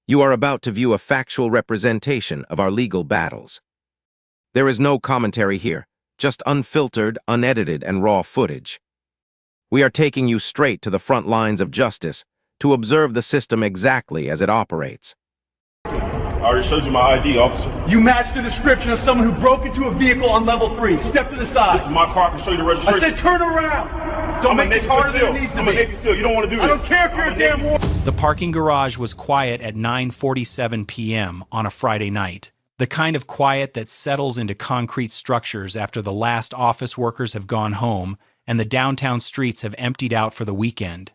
You are about to view a factual representation of our legal battles. There is no commentary here, just unfiltered, unedited, and raw footage. We are taking you straight to the front lines of justice to observe the system exactly as it operates. I already showed you my ID, officer. You match the description of someone who broke into a vehicle on level 3. Step to the side. This is my car. I can show you the registration. I said turn around. Don't make this harder than it needs to be. I'm a Navy SEAL. You don't want to do this. I don't care if you're a damn war. The parking garage was quiet at 9:47 p.m. on a Friday night. The kind of quiet that settles into concrete structures after the last office workers have gone home and the downtown streets have emptied out for the weekend.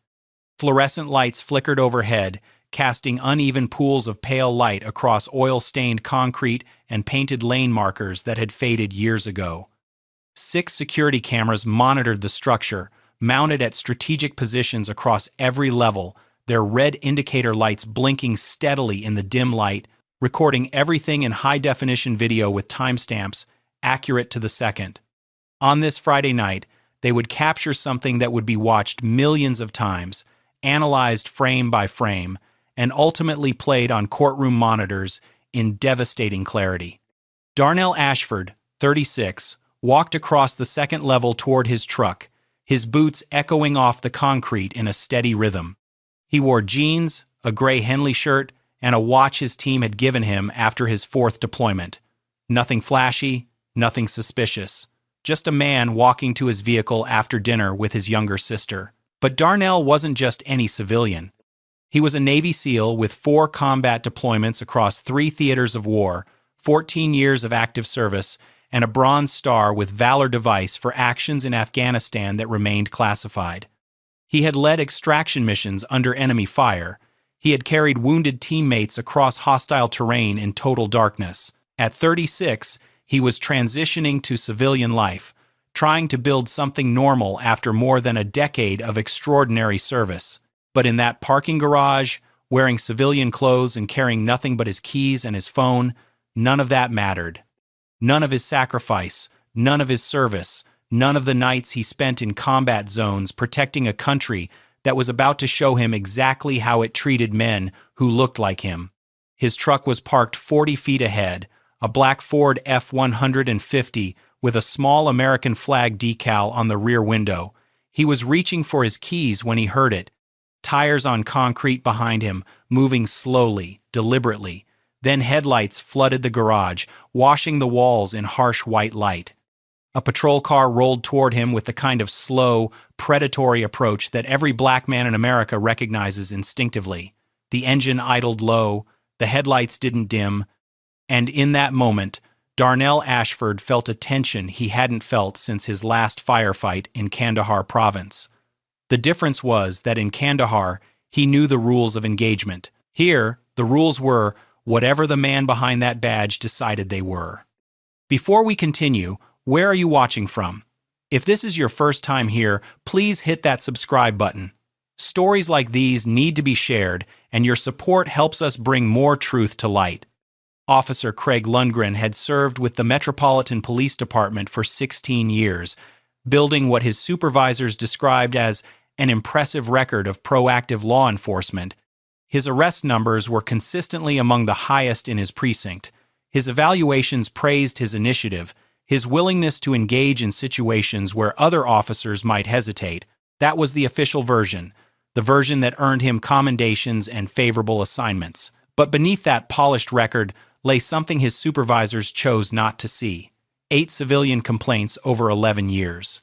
Fluorescent lights flickered overhead, casting uneven pools of pale light across oil-stained concrete and painted lane markers that had faded years ago. 6 security cameras monitored the structure, mounted at strategic positions across every level, their red indicator lights blinking steadily in the dim light, recording everything in high-definition video with timestamps, accurate to the second. On this Friday night, they would capture something that would be watched millions of times, analyzed frame by frame, and ultimately played on courtroom monitors in devastating clarity. Darnell Ashford, 36, walked across the second level toward his truck, his boots echoing off the concrete in a steady rhythm. He wore jeans, a gray Henley shirt, and a watch his team had given him after his 4th deployment. Nothing flashy, nothing suspicious. Just a man walking to his vehicle after dinner with his younger sister. But Darnell wasn't just any civilian. He was a Navy SEAL with 4 combat deployments across 3 theaters of war, 14 years of active service, and a Bronze Star with Valor Device for actions in Afghanistan that remained classified. He had led extraction missions under enemy fire. He had carried wounded teammates across hostile terrain in total darkness. At 36, he was transitioning to civilian life, trying to build something normal after more than a decade of extraordinary service. But in that parking garage, wearing civilian clothes and carrying nothing but his keys and his phone, none of that mattered. None of his sacrifice, none of his service, none of the nights he spent in combat zones protecting a country that was about to show him exactly how it treated men who looked like him. His truck was parked 40 feet ahead, a black Ford F-150 with a small American flag decal on the rear window. He was reaching for his keys when he heard it. Tires on concrete behind him, moving slowly, deliberately. Then headlights flooded the garage, washing the walls in harsh white light. A patrol car rolled toward him with the kind of slow, predatory approach that every black man in America recognizes instinctively. The engine idled low, the headlights didn't dim, and in that moment, Darnell Ashford felt a tension he hadn't felt since his last firefight in Kandahar province. The difference was that in Kandahar, he knew the rules of engagement. Here, the rules were whatever the man behind that badge decided they were. Before we continue, where are you watching from? If this is your first time here, please hit that subscribe button. Stories like these need to be shared, and your support helps us bring more truth to light. Officer Craig Lundgren had served with the Metropolitan Police Department for 16 years, building what his supervisors described as an impressive record of proactive law enforcement. His arrest numbers were consistently among the highest in his precinct. His evaluations praised his initiative, his willingness to engage in situations where other officers might hesitate. That was the official version, the version that earned him commendations and favorable assignments. But beneath that polished record lay something his supervisors chose not to see: 8 civilian complaints over 11 years.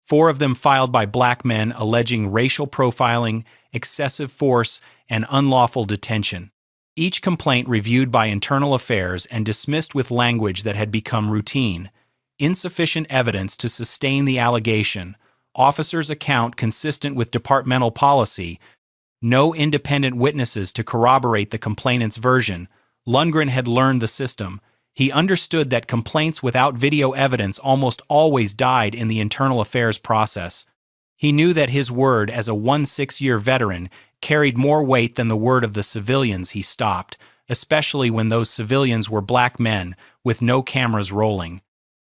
4 of them filed by black men alleging racial profiling, excessive force, and unlawful detention. Each complaint reviewed by Internal Affairs and dismissed with language that had become routine. Insufficient evidence to sustain the allegation, officer's account consistent with departmental policy, no independent witnesses to corroborate the complainant's version. Lundgren had learned the system. He understood that complaints without video evidence almost always died in the internal affairs process. He knew that his word as a 16-year veteran carried more weight than the word of the civilians he stopped, especially when those civilians were black men with no cameras rolling.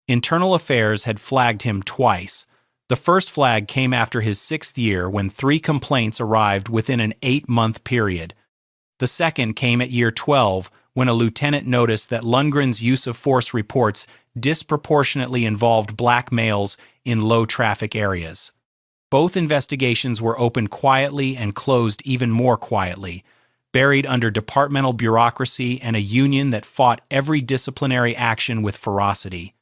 Internal Affairs had flagged him twice. The first flag came after his 6th year when 3 complaints arrived within an 8-month period. The second came at year 12, when a lieutenant noticed that Lundgren's use of force reports disproportionately involved black males in low-traffic areas. Both investigations were opened quietly and closed even more quietly, buried under departmental bureaucracy and a union that fought every disciplinary action with ferocity.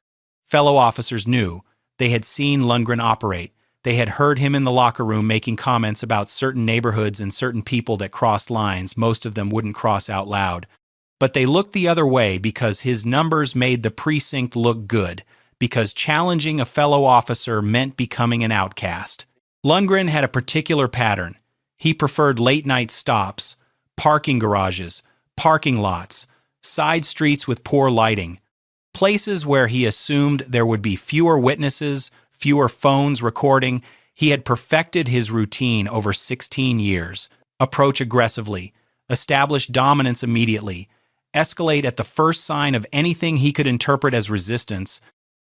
Fellow officers knew. They had seen Lundgren operate. They had heard him in the locker room making comments about certain neighborhoods and certain people that crossed lines most of them wouldn't cross out loud. But they looked the other way because his numbers made the precinct look good, because challenging a fellow officer meant becoming an outcast. Lundgren had a particular pattern. He preferred late-night stops, parking garages, parking lots, side streets with poor lighting, places where he assumed there would be fewer witnesses, fewer phones recording. He had perfected his routine over 16 years. Approach aggressively, establish dominance immediately, escalate at the first sign of anything he could interpret as resistance,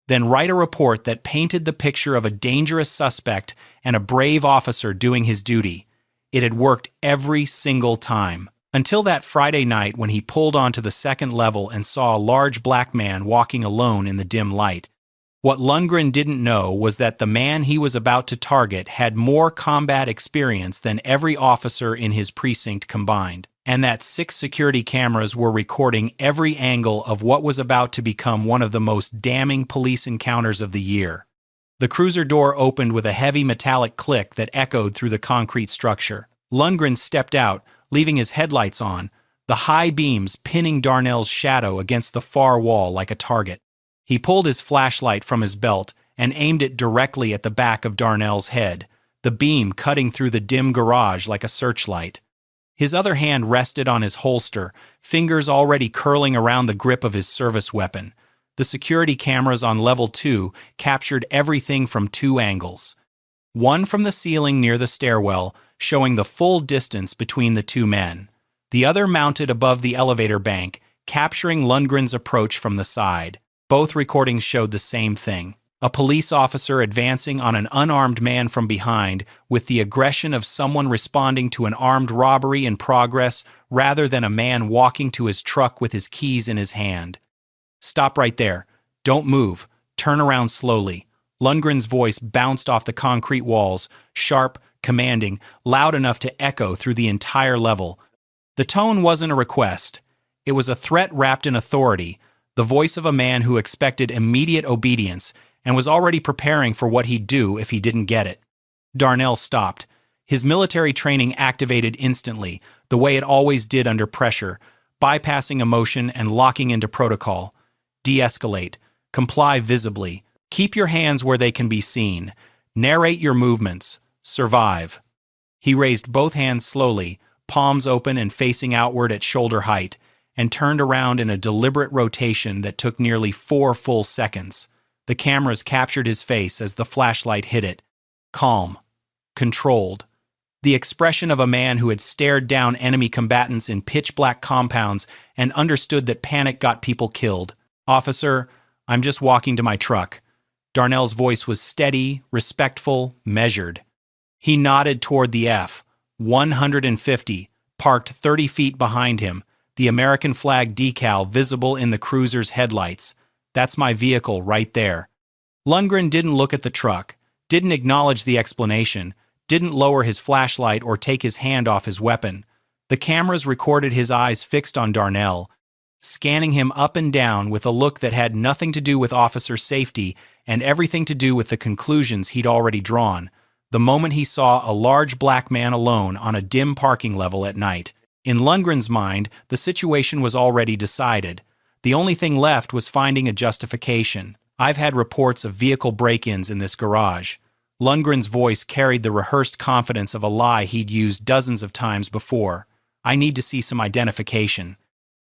then write a report that painted the picture of a dangerous suspect and a brave officer doing his duty. It had worked every single time. Until that Friday night when he pulled onto the second level and saw a large black man walking alone in the dim light. What Lundgren didn't know was that the man he was about to target had more combat experience than every officer in his precinct combined, and that 6 security cameras were recording every angle of what was about to become one of the most damning police encounters of the year. The cruiser door opened with a heavy metallic click that echoed through the concrete structure. Lundgren stepped out, leaving his headlights on, the high beams pinning Darnell's shadow against the far wall like a target. He pulled his flashlight from his belt and aimed it directly at the back of Darnell's head, the beam cutting through the dim garage like a searchlight. His other hand rested on his holster, fingers already curling around the grip of his service weapon. The security cameras on level 2 captured everything from 2 angles. One from the ceiling near the stairwell, showing the full distance between the 2 men. The other mounted above the elevator bank, capturing Lundgren's approach from the side. Both recordings showed the same thing. A police officer advancing on an unarmed man from behind with the aggression of someone responding to an armed robbery in progress rather than a man walking to his truck with his keys in his hand. "Stop right there. Don't move. Turn around slowly." Lundgren's voice bounced off the concrete walls, sharp, commanding, loud enough to echo through the entire level. The tone wasn't a request. It was a threat wrapped in authority, the voice of a man who expected immediate obedience and was already preparing for what he'd do if he didn't get it. Darnell stopped. His military training activated instantly, the way it always did under pressure, bypassing emotion and locking into protocol. De-escalate. Comply visibly. Keep your hands where they can be seen. Narrate your movements. Survive. He raised both hands slowly, palms open and facing outward at shoulder height, and turned around in a deliberate rotation that took nearly 4 full seconds. The cameras captured his face as the flashlight hit it. Calm. Controlled. The expression of a man who had stared down enemy combatants in pitch-black compounds and understood that panic got people killed. "Officer, I'm just walking to my truck." Darnell's voice was steady, respectful, measured. He nodded toward the F-150, parked 30 feet behind him, the American flag decal visible in the cruiser's headlights. "That's my vehicle right there." Lundgren didn't look at the truck, didn't acknowledge the explanation, didn't lower his flashlight or take his hand off his weapon. The cameras recorded his eyes fixed on Darnell, scanning him up and down with a look that had nothing to do with officer safety and everything to do with the conclusions he'd already drawn, the moment he saw a large black man alone on a dim parking level at night. In Lundgren's mind, the situation was already decided. The only thing left was finding a justification. "I've had reports of vehicle break-ins in this garage." Lundgren's voice carried the rehearsed confidence of a lie he'd used dozens of times before. "I need to see some identification."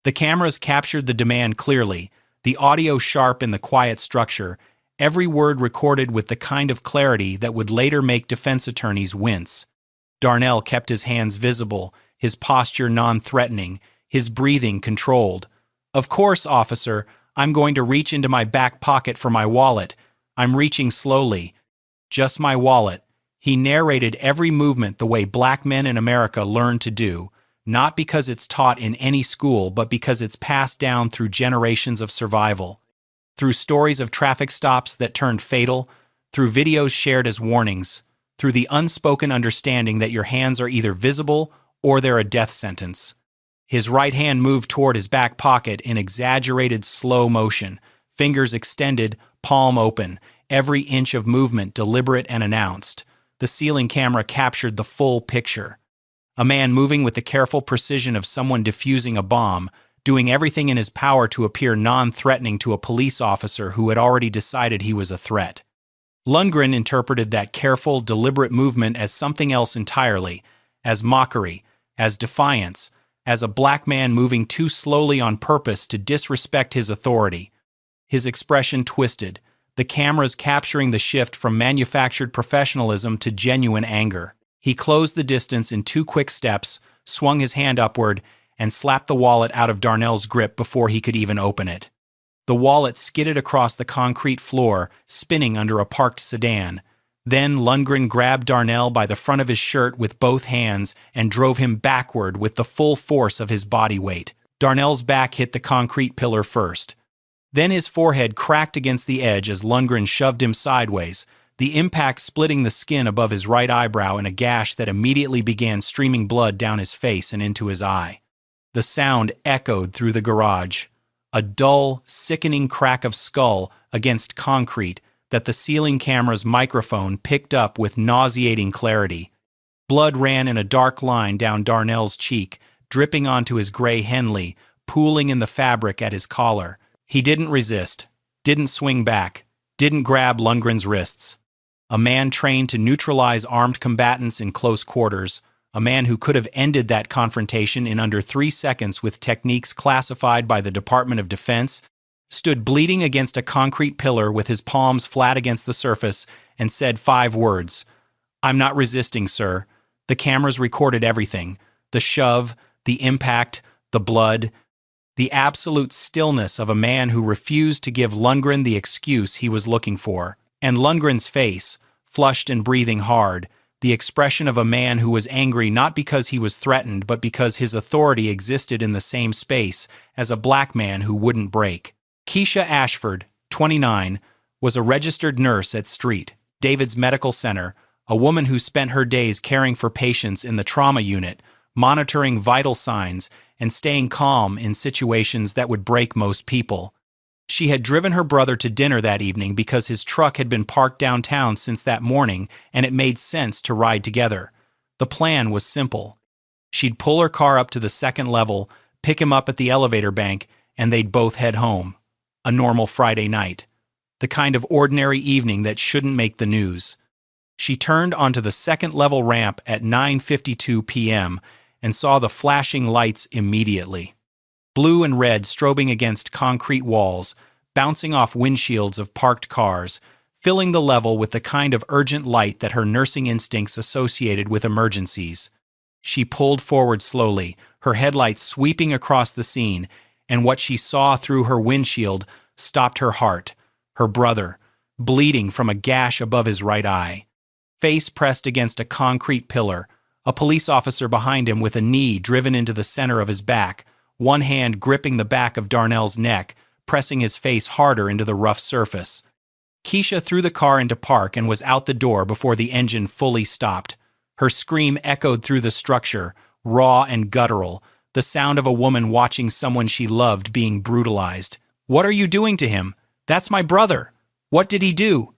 The cameras captured the demand clearly, the audio sharp in the quiet structure, every word recorded with the kind of clarity that would later make defense attorneys wince. Darnell kept his hands visible, his posture non-threatening, his breathing controlled. "Of course, officer, I'm going to reach into my back pocket for my wallet. I'm reaching slowly. Just my wallet." He narrated every movement the way black men in America learned to do. not because it's taught in any school, but because it's passed down through generations of survival. Through stories of traffic stops that turned fatal, through videos shared as warnings, through the unspoken understanding that your hands are either visible or they're a death sentence. His right hand moved toward his back pocket in exaggerated slow motion, fingers extended, palm open, every inch of movement deliberate and announced. The ceiling camera captured the full picture. A man moving with the careful precision of someone defusing a bomb, doing everything in his power to appear non-threatening to a police officer who had already decided he was a threat. Lundgren interpreted that careful, deliberate movement as something else entirely, as mockery, as defiance, as a black man moving too slowly on purpose to disrespect his authority. His expression twisted, the cameras capturing the shift from manufactured professionalism to genuine anger. He closed the distance in 2 quick steps, swung his hand upward, and slapped the wallet out of Darnell's grip before he could even open it. The wallet skidded across the concrete floor, spinning under a parked sedan. Then Lundgren grabbed Darnell by the front of his shirt with both hands and drove him backward with the full force of his body weight. Darnell's back hit the concrete pillar first. Then his forehead cracked against the edge as Lundgren shoved him sideways, the impact splitting the skin above his right eyebrow in a gash that immediately began streaming blood down his face and into his eye. The sound echoed through the garage, a dull, sickening crack of skull against concrete that the ceiling camera's microphone picked up with nauseating clarity. Blood ran in a dark line down Darnell's cheek, dripping onto his gray Henley, pooling in the fabric at his collar. He didn't resist, didn't swing back, didn't grab Lundgren's wrists. A man trained to neutralize armed combatants in close quarters, a man who could have ended that confrontation in under 3 seconds with techniques classified by the Department of Defense, stood bleeding against a concrete pillar with his palms flat against the surface and said 5 words. "I'm not resisting, sir." The cameras recorded everything. The shove, the impact, the blood, the absolute stillness of a man who refused to give Lundgren the excuse he was looking for. And Lundgren's face, flushed and breathing hard, the expression of a man who was angry not because he was threatened but because his authority existed in the same space as a black man who wouldn't break. Keisha Ashford, 29, was a registered nurse at St. David's Medical Center, a woman who spent her days caring for patients in the trauma unit, monitoring vital signs, and staying calm in situations that would break most people. She had driven her brother to dinner that evening because his truck had been parked downtown since that morning, and it made sense to ride together. The plan was simple. She'd pull her car up to the 2nd level, pick him up at the elevator bank, and they'd both head home. A normal Friday night. The kind of ordinary evening that shouldn't make the news. She turned onto the 2nd level ramp at 9:52 p.m. and saw the flashing lights immediately. Blue and red strobing against concrete walls, bouncing off windshields of parked cars, filling the level with the kind of urgent light that her nursing instincts associated with emergencies. She pulled forward slowly, her headlights sweeping across the scene, and what she saw through her windshield stopped her heart. Her brother, bleeding from a gash above his right eye. Face pressed against a concrete pillar, a police officer behind him with a knee driven into the center of his back, one hand gripping the back of Darnell's neck, pressing his face harder into the rough surface. Keisha threw the car into park and was out the door before the engine fully stopped. Her scream echoed through the structure, raw and guttural, the sound of a woman watching someone she loved being brutalized. "What are you doing to him? That's my brother. What did he do?"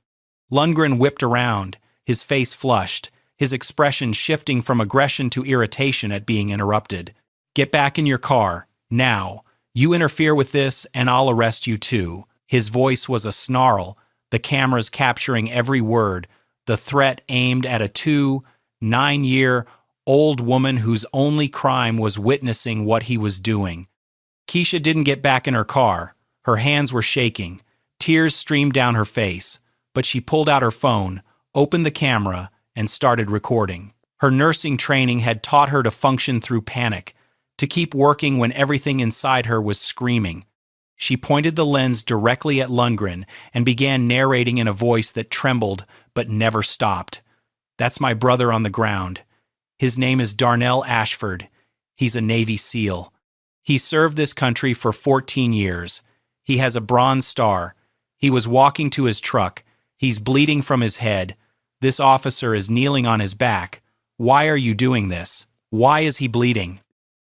Lundgren whipped around, his face flushed, his expression shifting from aggression to irritation at being interrupted. "Get back in your car, now. You interfere with this, and I'll arrest you too." His voice was a snarl, the cameras capturing every word, the threat aimed at a 9-year-old woman whose only crime was witnessing what he was doing. Keisha didn't get back in her car. Her hands were shaking. Tears streamed down her face, but she pulled out her phone, opened the camera, and started recording. Her nursing training had taught her to function through panic, to keep working when everything inside her was screaming. She pointed the lens directly at Lundgren and began narrating in a voice that trembled but never stopped. "That's my brother on the ground. His name is Darnell Ashford. He's a Navy SEAL. He served this country for 14 years. He has a Bronze Star. He was walking to his truck. He's bleeding from his head. This officer is kneeling on his back. Why are you doing this? Why is he bleeding?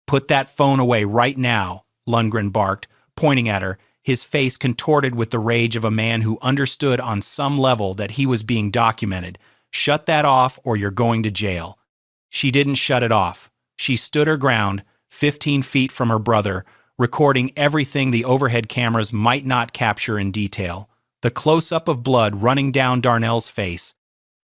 Put that phone away right now, Lundgren barked, pointing at her, his face contorted with the rage of a man who understood on some level that he was being documented. Shut that off or you're going to jail. She didn't shut it off. She stood her ground, 15 feet from her brother, recording everything the overhead cameras might not capture in detail. The close-up of blood running down Darnell's face,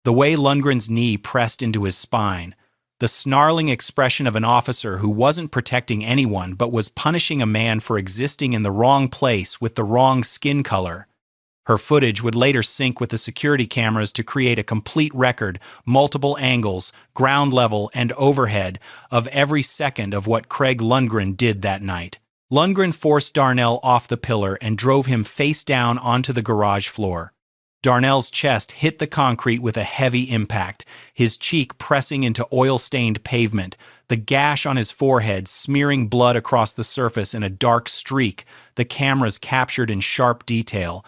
the way Lundgren's knee pressed into his spine, the snarling expression of an officer who wasn't protecting anyone but was punishing a man for existing in the wrong place with the wrong skin color. Her footage would later sync with the security cameras to create a complete record, multiple angles, ground level, and overhead of every second of what Craig Lundgren did that night. Lundgren forced Darnell off the pillar and drove him face down onto the garage floor. Darnell's chest hit the concrete with a heavy impact, his cheek pressing into oil-stained pavement, the gash on his forehead smearing blood across the surface in a dark streak the cameras captured in sharp detail.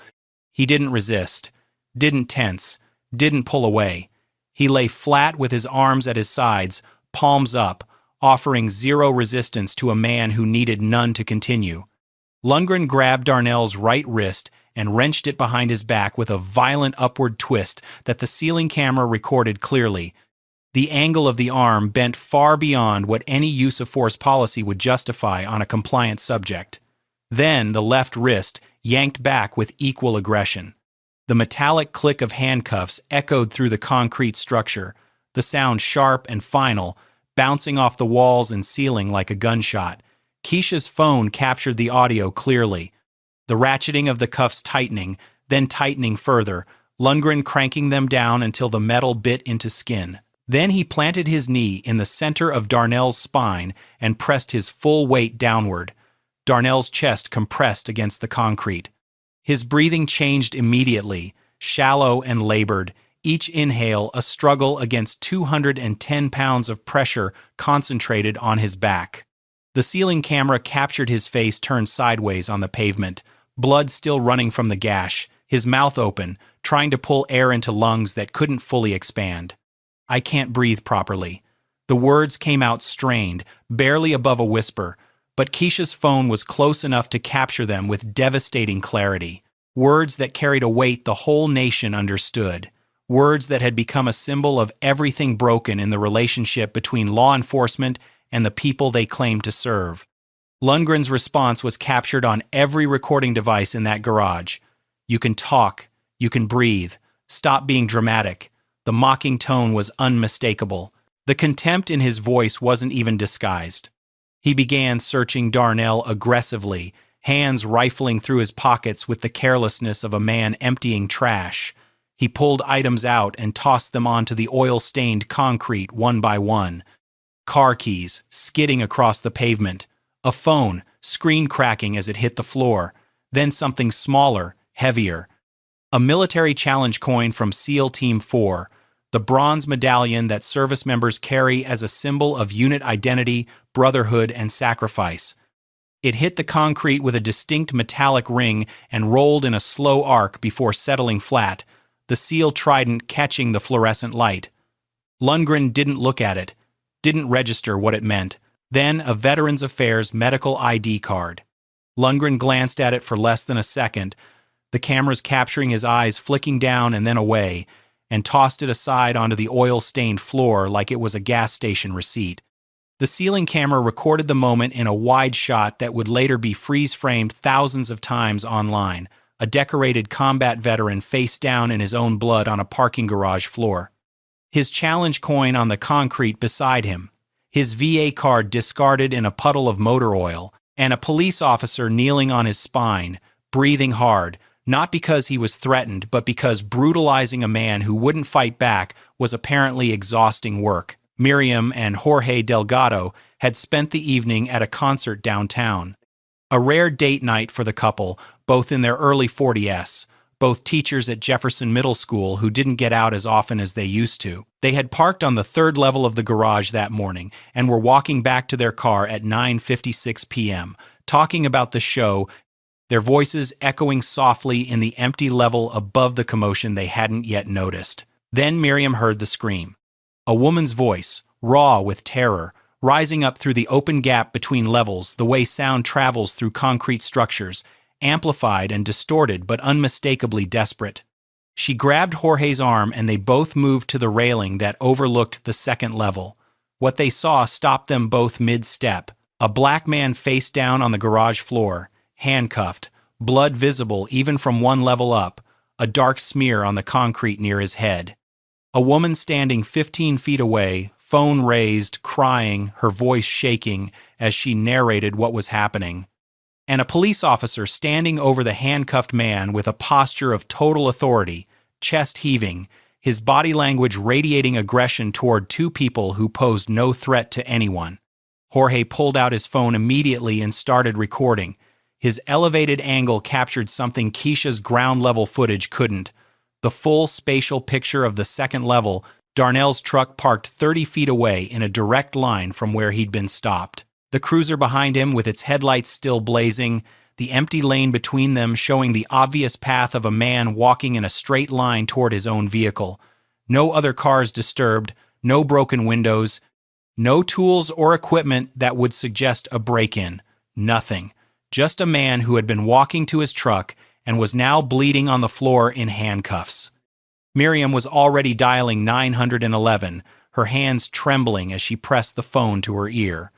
He didn't resist, didn't tense, didn't pull away. He lay flat with his arms at his sides, palms up, offering zero resistance to a man who needed none to continue. Lundgren grabbed Darnell's right wrist and wrenched it behind his back with a violent upward twist that the ceiling camera recorded clearly. The angle of the arm bent far beyond what any use of force policy would justify on a compliant subject. Then the left wrist yanked back with equal aggression. The metallic click of handcuffs echoed through the concrete structure, the sound sharp and final, bouncing off the walls and ceiling like a gunshot. Keisha's phone captured the audio clearly. The ratcheting of the cuffs tightening, then tightening further, Lundgren cranking them down until the metal bit into skin. Then he planted his knee in the center of Darnell's spine and pressed his full weight downward. Darnell's chest compressed against the concrete. His breathing changed immediately, shallow and labored, each inhale a struggle against 210 pounds of pressure concentrated on his back. The ceiling camera captured his face turned sideways on the pavement, blood still running from the gash, his mouth open, trying to pull air into lungs that couldn't fully expand. "I can't breathe properly." The words came out strained, barely above a whisper, but Keisha's phone was close enough to capture them with devastating clarity. Words that carried a weight the whole nation understood. Words that had become a symbol of everything broken in the relationship between law enforcement and the people they claimed to serve. Lundgren's response was captured on every recording device in that garage. "You can talk. You can breathe. Stop being dramatic." The mocking tone was unmistakable. The contempt in his voice wasn't even disguised. He began searching Darnell aggressively, hands rifling through his pockets with the carelessness of a man emptying trash. He pulled items out and tossed them onto the oil-stained concrete one by one. Car keys skidding across the pavement. A phone, screen cracking as it hit the floor. Then something smaller, heavier. A military challenge coin from SEAL Team 4, the bronze medallion that service members carry as a symbol of unit identity, brotherhood, and sacrifice. It hit the concrete with a distinct metallic ring and rolled in a slow arc before settling flat, the SEAL trident catching the fluorescent light. Lundgren didn't look at it, didn't register what it meant. Then a Veterans Affairs medical ID card. Lundgren glanced at it for less than a second, the cameras capturing his eyes flicking down and then away, and tossed it aside onto the oil-stained floor like it was a gas station receipt. The ceiling camera recorded the moment in a wide shot that would later be freeze-framed thousands of times online, a decorated combat veteran face down in his own blood on a parking garage floor. His challenge coin on the concrete beside him, his VA card discarded in a puddle of motor oil, and a police officer kneeling on his spine, breathing hard, not because he was threatened, but because brutalizing a man who wouldn't fight back was apparently exhausting work. Miriam and Jorge Delgado had spent the evening at a concert downtown. A rare date night for the couple, both in their early 40s, both teachers at Jefferson Middle School who didn't get out as often as they used to. They had parked on the third level of the garage that morning and were walking back to their car at 9:56 p.m., talking about the show, their voices echoing softly in the empty level above the commotion they hadn't yet noticed. Then Miriam heard the scream. A woman's voice, raw with terror, rising up through the open gap between levels the way sound travels through concrete structures, amplified and distorted but unmistakably desperate. She grabbed Jorge's arm and they both moved to the railing that overlooked the second level. What they saw stopped them both mid-step. A black man face down on the garage floor, handcuffed, blood visible even from one level up, a dark smear on the concrete near his head. A woman standing 15 feet away, phone raised, crying, her voice shaking as she narrated what was happening. And a police officer standing over the handcuffed man with a posture of total authority, chest heaving, his body language radiating aggression toward two people who posed no threat to anyone. Jorge pulled out his phone immediately and started recording. His elevated angle captured something Keisha's ground-level footage couldn't. The full spatial picture of the second level, Darnell's truck parked 30 feet away in a direct line from where he'd been stopped. The cruiser behind him with its headlights still blazing, the empty lane between them showing the obvious path of a man walking in a straight line toward his own vehicle. No other cars disturbed, no broken windows, no tools or equipment that would suggest a break-in. Nothing. Just a man who had been walking to his truck and was now bleeding on the floor in handcuffs. Miriam was already dialing 911, her hands trembling as she pressed the phone to her ear.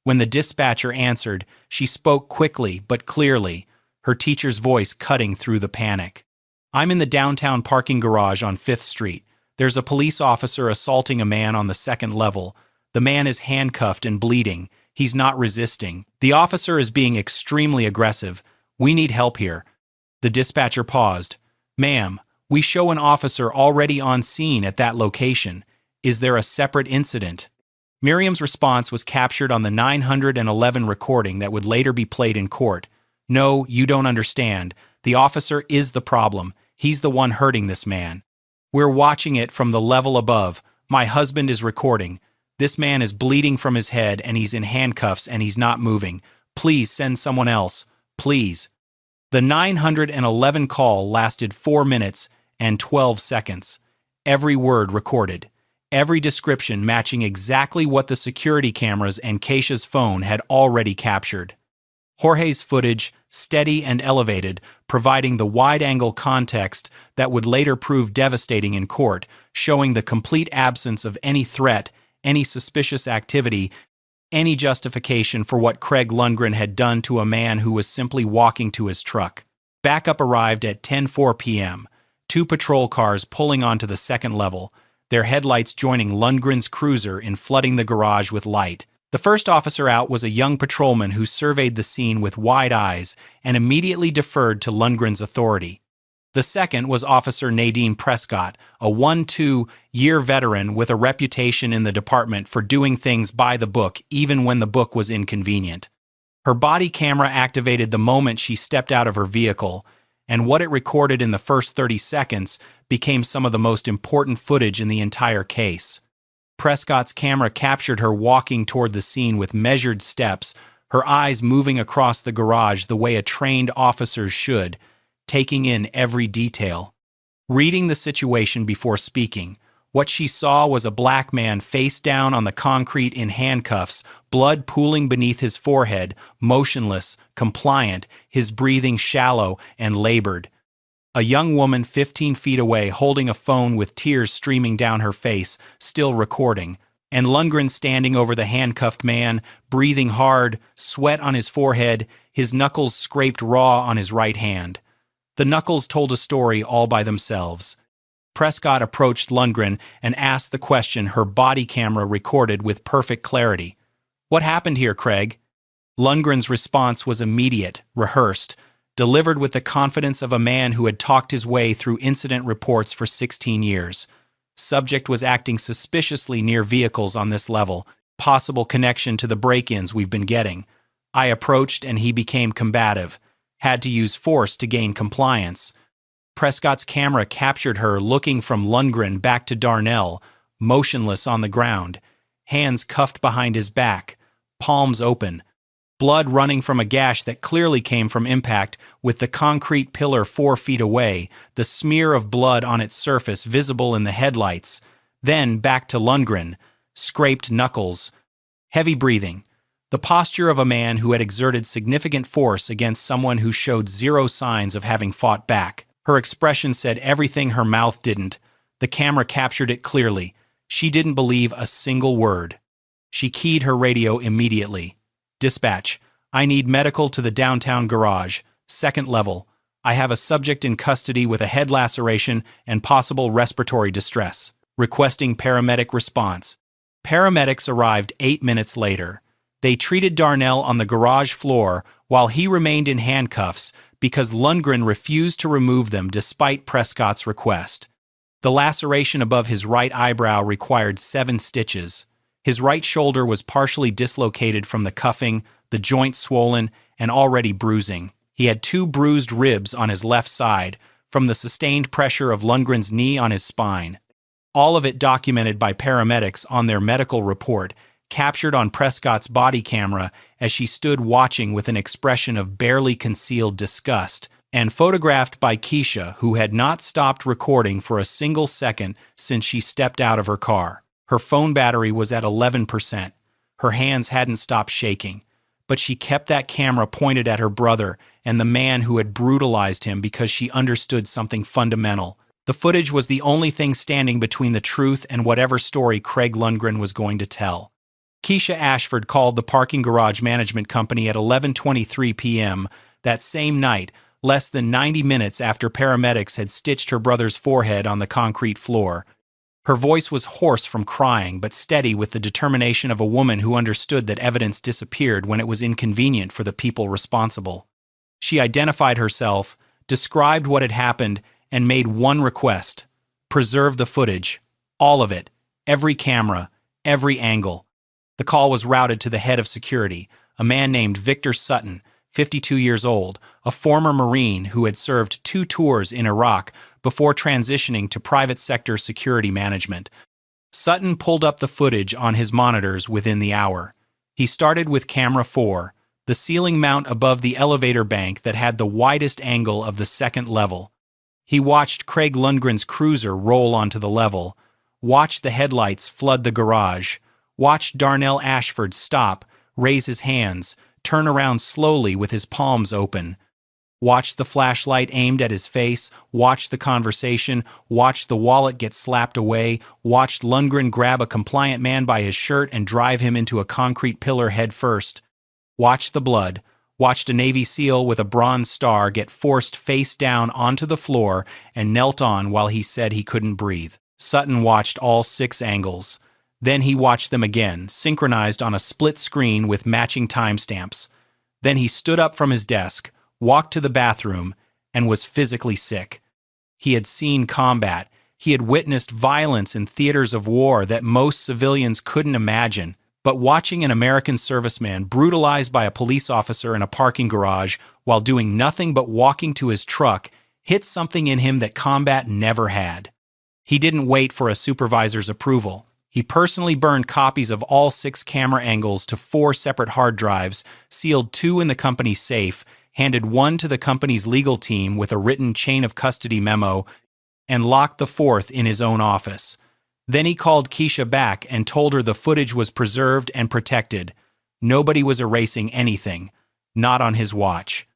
When the dispatcher answered, she spoke quickly but clearly, her teacher's voice cutting through the panic. "I'm in the downtown parking garage on 5th Street. There's a police officer assaulting a man on the second level. The man is handcuffed and bleeding. He's not resisting. The officer is being extremely aggressive. We need help here." The dispatcher paused. "Ma'am, we show an officer already on scene at that location. Is there a separate incident?" Miriam's response was captured on the 911 recording that would later be played in court. "No, you don't understand. The officer is the problem. He's the one hurting this man. We're watching it from the level above. My husband is recording. This man is bleeding from his head and he's in handcuffs and he's not moving. Please send someone else. Please." The 911 call lasted 4 minutes and 12 seconds. Every word recorded. Every description matching exactly what the security cameras and Keisha's phone had already captured. Jorge's footage, steady and elevated, providing the wide-angle context that would later prove devastating in court, showing the complete absence of any threat, any suspicious activity, any justification for what Craig Lundgren had done to a man who was simply walking to his truck. Backup arrived at 10:04 p.m., 2 patrol cars pulling onto the second level, their headlights joining Lundgren's cruiser in flooding the garage with light. The first officer out was a young patrolman who surveyed the scene with wide eyes and immediately deferred to Lundgren's authority. The second was Officer Nadine Prescott, a 1-2-year veteran with a reputation in the department for doing things by the book even when the book was inconvenient. Her body camera activated the moment she stepped out of her vehicle, and what it recorded in the first 30 seconds became some of the most important footage in the entire case. Prescott's camera captured her walking toward the scene with measured steps, her eyes moving across the garage the way a trained officer should, taking in every detail. Reading the situation before speaking, what she saw was a black man face down on the concrete in handcuffs, blood pooling beneath his forehead, motionless, compliant, his breathing shallow and labored. A young woman 15 feet away holding a phone with tears streaming down her face, still recording, and Lundgren standing over the handcuffed man, breathing hard, sweat on his forehead, his knuckles scraped raw on his right hand. The knuckles told a story all by themselves. Prescott approached Lundgren and asked the question her body camera recorded with perfect clarity. "What happened here, Craig?" Lundgren's response was immediate, rehearsed, delivered with the confidence of a man who had talked his way through incident reports for 16 years. Subject was acting suspiciously near vehicles on this level, possible connection to the break-ins we've been getting. I approached and he became combative. Had to use force to gain compliance. Prescott's camera captured her looking from Lundgren back to Darnell, motionless on the ground, hands cuffed behind his back, palms open, blood running from a gash that clearly came from impact with the concrete pillar 4 feet away, the smear of blood on its surface visible in the headlights. Then back to Lundgren, scraped knuckles, heavy breathing, the posture of a man who had exerted significant force against someone who showed zero signs of having fought back. Her expression said everything her mouth didn't. The camera captured it clearly. She didn't believe a single word. She keyed her radio immediately. Dispatch, I need medical to the downtown garage, 2nd level. I have a subject in custody with a head laceration and possible respiratory distress. Requesting paramedic response. Paramedics arrived 8 minutes later. They treated Darnell on the garage floor while he remained in handcuffs because Lundgren refused to remove them despite Prescott's request. The laceration above his right eyebrow required 7 stitches. His right shoulder was partially dislocated from the cuffing, the joint swollen, and already bruising. He had 2 bruised ribs on his left side from the sustained pressure of Lundgren's knee on his spine. All of it documented by paramedics on their medical report, captured on Prescott's body camera as she stood watching with an expression of barely concealed disgust, and photographed by Keisha, who had not stopped recording for a single second since she stepped out of her car. Her phone battery was at 11%. Her hands hadn't stopped shaking, but she kept that camera pointed at her brother and the man who had brutalized him because she understood something fundamental. The footage was the only thing standing between the truth and whatever story Craig Lundgren was going to tell. Keisha Ashford called the parking garage management company at 11:23 p.m. that same night, less than 90 minutes after paramedics had stitched her brother's forehead on the concrete floor. Her voice was hoarse from crying, but steady with the determination of a woman who understood that evidence disappeared when it was inconvenient for the people responsible. She identified herself, described what had happened, and made one request: preserve the footage. All of it. Every camera. Every angle. The call was routed to the head of security, a man named Victor Sutton, 52 years old, a former Marine who had served 2 tours in Iraq before transitioning to private sector security management. Sutton pulled up the footage on his monitors within the hour. He started with camera 4, the ceiling mount above the elevator bank that had the widest angle of the 2nd level. He watched Craig Lundgren's cruiser roll onto the level, watched the headlights flood the garage, watched Darnell Ashford stop, raise his hands, turn around slowly with his palms open, watched the flashlight aimed at his face, watched the conversation, watched the wallet get slapped away, watched Lundgren grab a compliant man by his shirt and drive him into a concrete pillar head first, watched the blood, watched a Navy SEAL with a bronze star get forced face down onto the floor and knelt on while he said he couldn't breathe. Sutton watched all 6 angles. Then he watched them again, synchronized on a split screen with matching timestamps. Then he stood up from his desk, walked to the bathroom, and was physically sick. He had seen combat. He had witnessed violence in theaters of war that most civilians couldn't imagine. But watching an American serviceman brutalized by a police officer in a parking garage while doing nothing but walking to his truck hit something in him that combat never had. He didn't wait for a supervisor's approval. He personally burned copies of all 6 camera angles to 4 separate hard drives, sealed 2 in the company's safe, handed 1 to the company's legal team with a written chain of custody memo, and locked the 4th in his own office. Then he called Keisha back and told her the footage was preserved and protected. Nobody was erasing anything, not on his watch.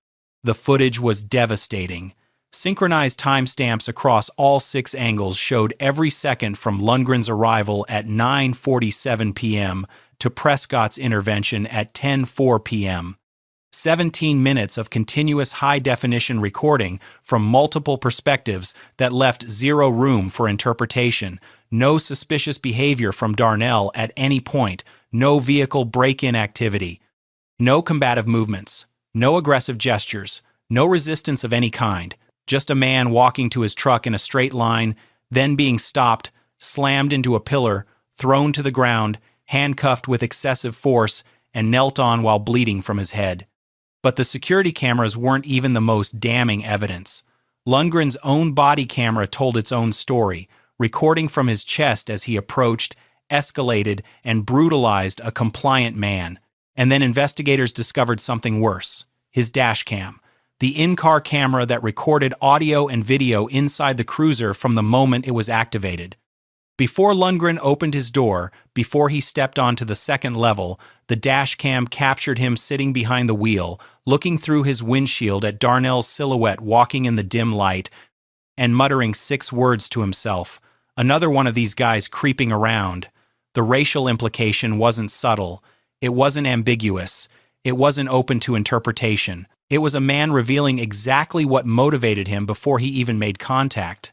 The footage was devastating. Synchronized timestamps across all 6 angles showed every second from Lundgren's arrival at 9:47 p.m. to Prescott's intervention at 10:04 p.m. 17 minutes of continuous high-definition recording from multiple perspectives that left zero room for interpretation, no suspicious behavior from Darnell at any point, no vehicle break-in activity, no combative movements, no aggressive gestures, no resistance of any kind. Just a man walking to his truck in a straight line, then being stopped, slammed into a pillar, thrown to the ground, handcuffed with excessive force, and knelt on while bleeding from his head. But the security cameras weren't even the most damning evidence. Lundgren's own body camera told its own story, recording from his chest as he approached, escalated, and brutalized a compliant man. And then investigators discovered something worse: his dash cam, the in-car camera that recorded audio and video inside the cruiser from the moment it was activated. Before Lundgren opened his door, before he stepped onto the second level, the dash cam captured him sitting behind the wheel, looking through his windshield at Darnell's silhouette walking in the dim light, and muttering 6 words to himself. Another one of these guys creeping around. The racial implication wasn't subtle. It wasn't ambiguous. It wasn't open to interpretation. It was a man revealing exactly what motivated him before he even made contact.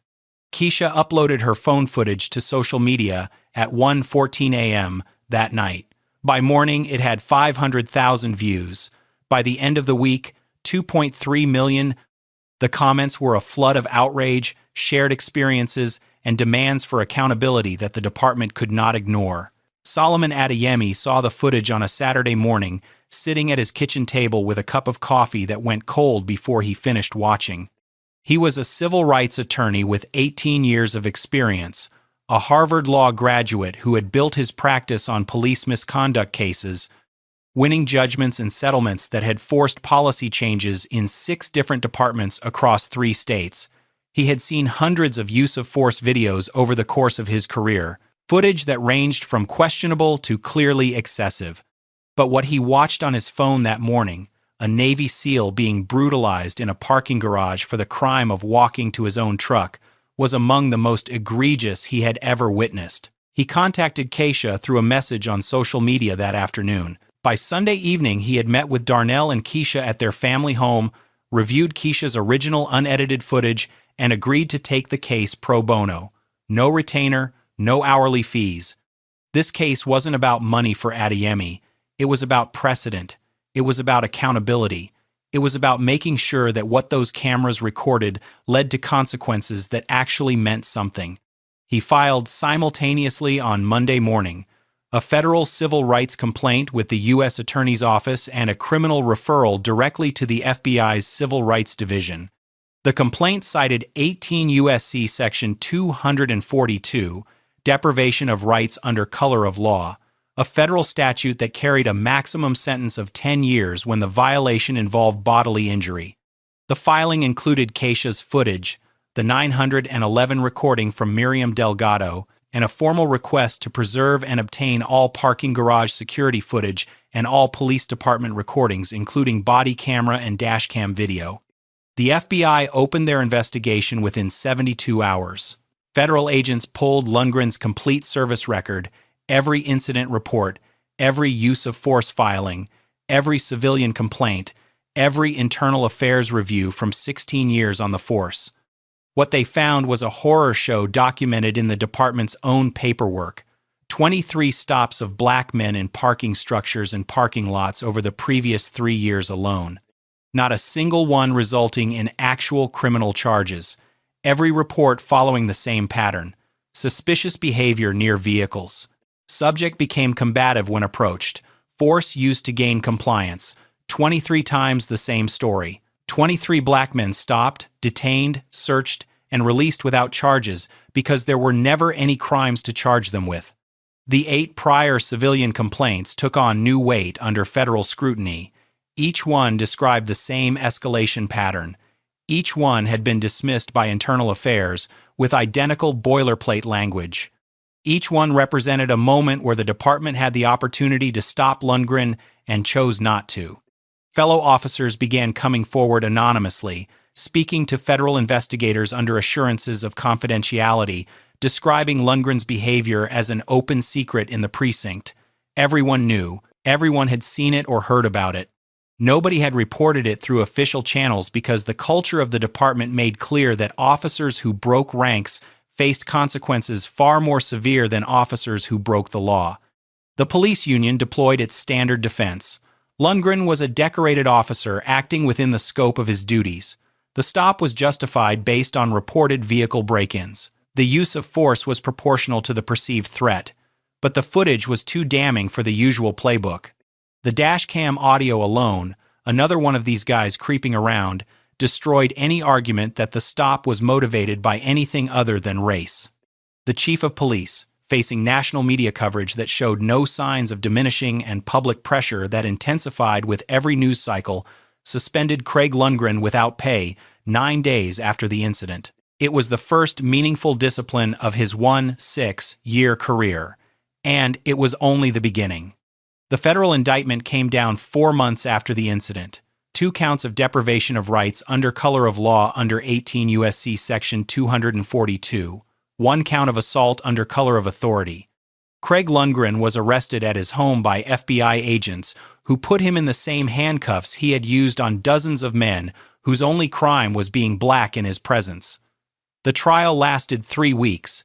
Keisha uploaded her phone footage to social media at 1:14 a.m. that night. By morning, it had 500,000 views. By the end of the week, 2.3 million. The comments were a flood of outrage, shared experiences, and demands for accountability that the department could not ignore. Solomon Adeyemi saw the footage on a Saturday morning, sitting at his kitchen table with a cup of coffee that went cold before he finished watching. He was a civil rights attorney with 18 years of experience, a Harvard Law graduate who had built his practice on police misconduct cases, winning judgments and settlements that had forced policy changes in 6 different departments across 3 states. He had seen hundreds of use-of-force videos over the course of his career, footage that ranged from questionable to clearly excessive. But what he watched on his phone that morning, a Navy SEAL being brutalized in a parking garage for the crime of walking to his own truck, was among the most egregious he had ever witnessed. He contacted Keisha through a message on social media that afternoon. By Sunday evening, he had met with Darnell and Keisha at their family home, reviewed Keisha's original unedited footage, and agreed to take the case pro bono. No retainer, no hourly fees. This case wasn't about money for Adeyemi. It was about precedent. It was about accountability. It was about making sure that what those cameras recorded led to consequences that actually meant something. He filed simultaneously on Monday morning a federal civil rights complaint with the U.S. Attorney's Office and a criminal referral directly to the FBI's Civil Rights Division. The complaint cited 18 U.S.C. Section 242, deprivation of rights under color of law, a federal statute that carried a maximum sentence of 10 years when the violation involved bodily injury. The filing included Keisha's footage, the 911 recording from Miriam Delgado, and a formal request to preserve and obtain all parking garage security footage and all police department recordings, including body camera and dash cam video. The FBI opened their investigation within 72 hours. Federal agents pulled Lundgren's complete service record, every incident report, every use of force filing, every civilian complaint, every internal affairs review from 16 years on the force. What they found was a horror show documented in the department's own paperwork: 23 stops of black men in parking structures and parking lots over the previous 3 years alone. Not a single one resulting in actual criminal charges. Every report following the same pattern: suspicious behavior near vehicles. Subject became combative when approached. Force used to gain compliance. 23 times the same story. 23 black men stopped, detained, searched, and released without charges because there were never any crimes to charge them with. The 8 prior civilian complaints took on new weight under federal scrutiny. Each one described the same escalation pattern. Each one had been dismissed by Internal Affairs with identical boilerplate language. Each one represented a moment where the department had the opportunity to stop Lundgren and chose not to. Fellow officers began coming forward anonymously, speaking to federal investigators under assurances of confidentiality, describing Lundgren's behavior as an open secret in the precinct. Everyone knew. Everyone had seen it or heard about it. Nobody had reported it through official channels because the culture of the department made clear that officers who broke ranks faced consequences far more severe than officers who broke the law. The police union deployed its standard defense. Lundgren was a decorated officer acting within the scope of his duties. The stop was justified based on reported vehicle break-ins. The use of force was proportional to the perceived threat, but the footage was too damning for the usual playbook. The dash cam audio alone, another one of these guys creeping around, destroyed any argument that the stop was motivated by anything other than race. The chief of police, facing national media coverage that showed no signs of diminishing and public pressure that intensified with every news cycle, suspended Craig Lundgren without pay 9 days after the incident. It was the first meaningful discipline of his 6-year career, and it was only the beginning. The federal indictment came down 4 months after the incident. 2 counts of deprivation of rights under color of law under 18 U.S.C. Section 242, 1 count of assault under color of authority. Craig Lundgren was arrested at his home by FBI agents who put him in the same handcuffs he had used on dozens of men whose only crime was being black in his presence. The trial lasted 3 weeks.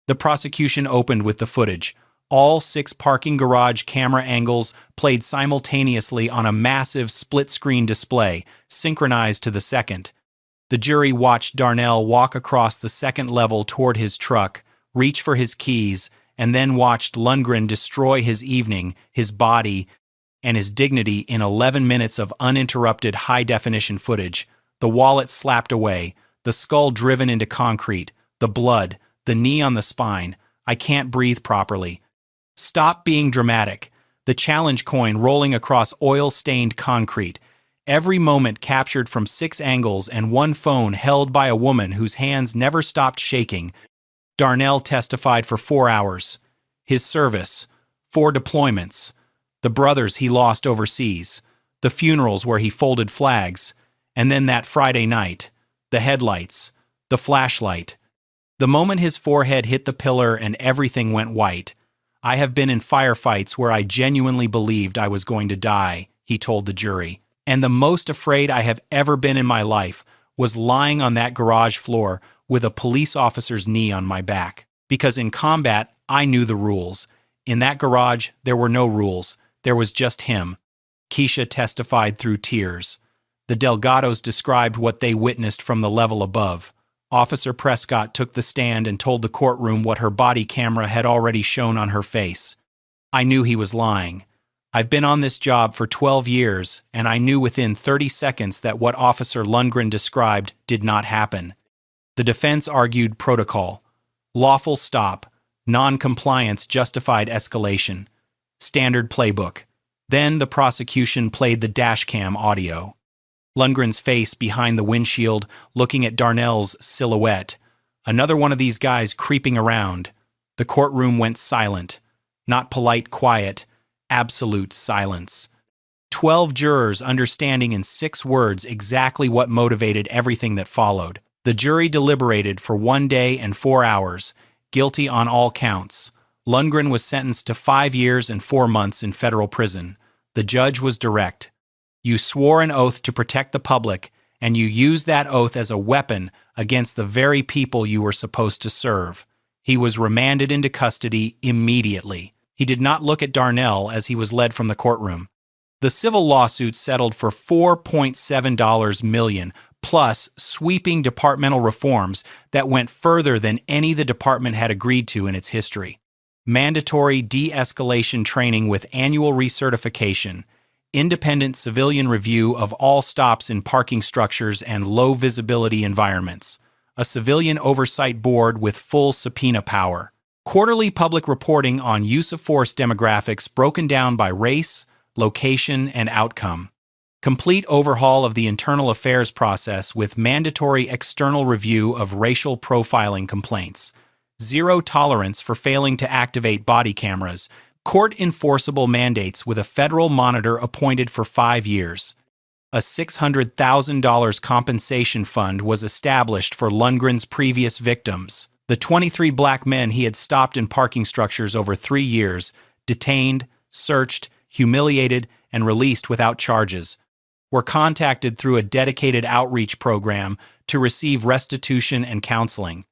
The prosecution opened with the footage. All 6 parking garage camera angles played simultaneously on a massive split-screen display, synchronized to the second. The jury watched Darnell walk across the second level toward his truck, reach for his keys, and then watched Lundgren destroy his evening, his body, and his dignity in 11 minutes of uninterrupted high-definition footage. The wallet slapped away, the skull driven into concrete, the blood, the knee on the spine. I can't breathe properly. Stop being dramatic. The challenge coin rolling across oil-stained concrete. Every moment captured from 6 angles and 1 phone held by a woman whose hands never stopped shaking. Darnell testified for 4 hours. His service, 4 deployments, the brothers he lost overseas, the funerals where he folded flags, and then that Friday night, the headlights, the flashlight. The moment his forehead hit the pillar and everything went white. I have been in firefights where I genuinely believed I was going to die, he told the jury. And the most afraid I have ever been in my life was lying on that garage floor with a police officer's knee on my back. Because in combat, I knew the rules. In that garage, there were no rules. There was just him. Keisha testified through tears. The Delgados described what they witnessed from the level above. Officer Prescott took the stand and told the courtroom what her body camera had already shown on her face. I knew he was lying. I've been on this job for 12 years, and I knew within 30 seconds that what Officer Lundgren described did not happen. The defense argued protocol. Lawful stop. Non-compliance justified escalation. Standard playbook. Then the prosecution played the dashcam audio. Lundgren's face behind the windshield, looking at Darnell's silhouette. Another one of these guys creeping around. The courtroom went silent. Not polite quiet, absolute silence. 12 jurors understanding in 6 words exactly what motivated everything that followed. The jury deliberated for 1 day and 4 hours, guilty on all counts. Lundgren was sentenced to 5 years and 4 months in federal prison. The judge was direct. You swore an oath to protect the public, and you used that oath as a weapon against the very people you were supposed to serve. He was remanded into custody immediately. He did not look at Darnell as he was led from the courtroom. The civil lawsuit settled for $4.7 million, plus sweeping departmental reforms that went further than any the department had agreed to in its history. Mandatory de-escalation training with annual recertification, independent civilian review of all stops in parking structures and low-visibility environments, a civilian oversight board with full subpoena power, quarterly public reporting on use-of-force demographics broken down by race, location, and outcome, complete overhaul of the internal affairs process with mandatory external review of racial profiling complaints, zero tolerance for failing to activate body cameras, court-enforceable mandates with a federal monitor appointed for 5 years. A $600,000 compensation fund was established for Lundgren's previous victims. The 23 black men he had stopped in parking structures over 3 years, detained, searched, humiliated, and released without charges, were contacted through a dedicated outreach program to receive restitution and counseling.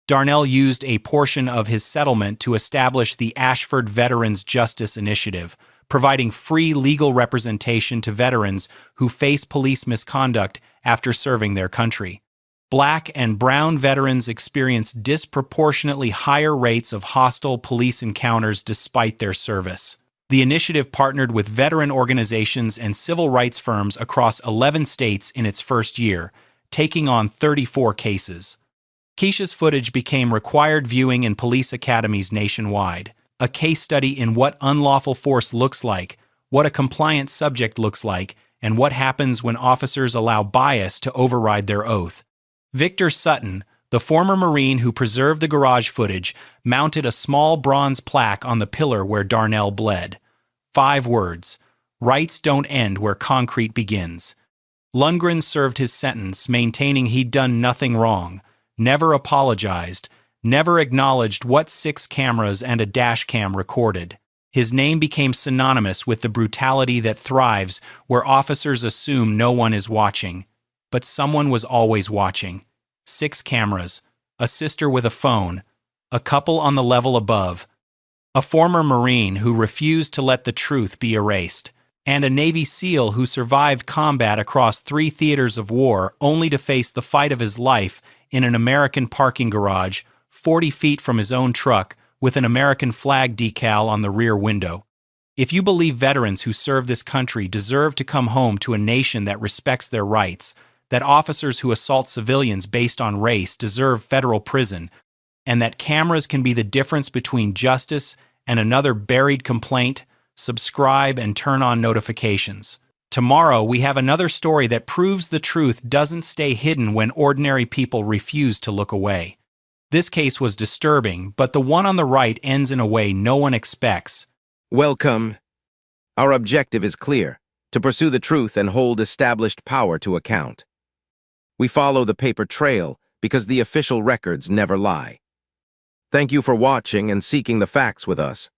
Darnell used a portion of his settlement to establish the Ashford Veterans Justice Initiative, providing free legal representation to veterans who face police misconduct after serving their country. Black and brown veterans experienced disproportionately higher rates of hostile police encounters despite their service. The initiative partnered with veteran organizations and civil rights firms across 11 states in its first year, taking on 34 cases. Keisha's footage became required viewing in police academies nationwide, a case study in what unlawful force looks like, what a compliant subject looks like, and what happens when officers allow bias to override their oath. Victor Sutton, the former Marine who preserved the garage footage, mounted a small bronze plaque on the pillar where Darnell bled. 5 words: "Rights don't end where concrete begins." Lundgren served his sentence, maintaining he'd done nothing wrong, never apologized, never acknowledged what 6 cameras and a dash cam recorded. His name became synonymous with the brutality that thrives where officers assume no one is watching. But someone was always watching. 6 cameras, a sister with a phone, a couple on the level above, a former Marine who refused to let the truth be erased, and a Navy SEAL who survived combat across 3 theaters of war only to face the fight of his life in an American parking garage 40 feet from his own truck with an American flag decal on the rear window. If you believe veterans who serve this country deserve to come home to a nation that respects their rights, that officers who assault civilians based on race deserve federal prison, and that cameras can be the difference between justice and another buried complaint, subscribe and turn on notifications. Tomorrow, we have another story that proves the truth doesn't stay hidden when ordinary people refuse to look away. This case was disturbing, but the one on the right ends in a way no one expects. Welcome. Our objective is clear: to pursue the truth and hold established power to account. We follow the paper trail because the official records never lie. Thank you for watching and seeking the facts with us.